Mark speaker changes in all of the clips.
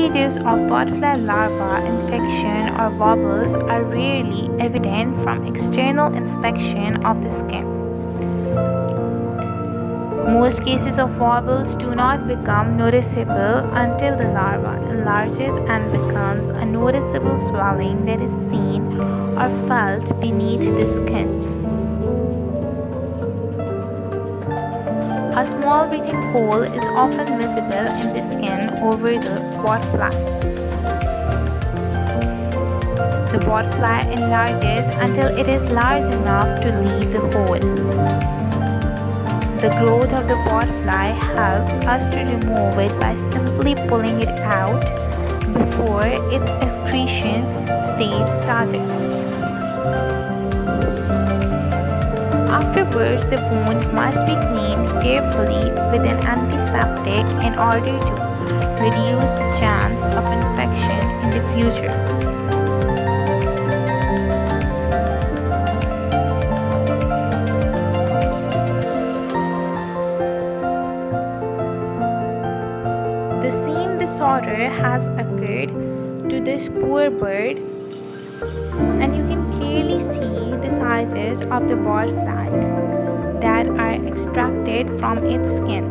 Speaker 1: stages of botfly larva infection or wobbles are rarely evident from external inspection of the skin. Most cases of wobbles do not become noticeable until the larva enlarges and becomes a noticeable swelling that is seen or felt beneath the skin. A small breathing hole is often visible in the skin over the botfly. The botfly enlarges until it is large enough to leave the hole. The growth of the botfly helps us to remove it by simply pulling it out before its excretion stage started. Afterwards, the wound must be cleaned carefully with an antiseptic in order to reduce the chance of infection in the future. The same disorder has occurred to this poor bird, and you can clearly see the sizes of the botflies that are extracted from its skin.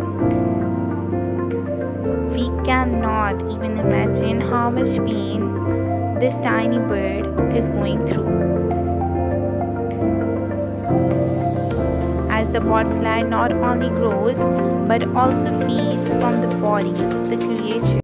Speaker 1: We cannot even imagine how much pain this tiny bird is going through, as the botfly not only grows but also feeds from the body of the creature.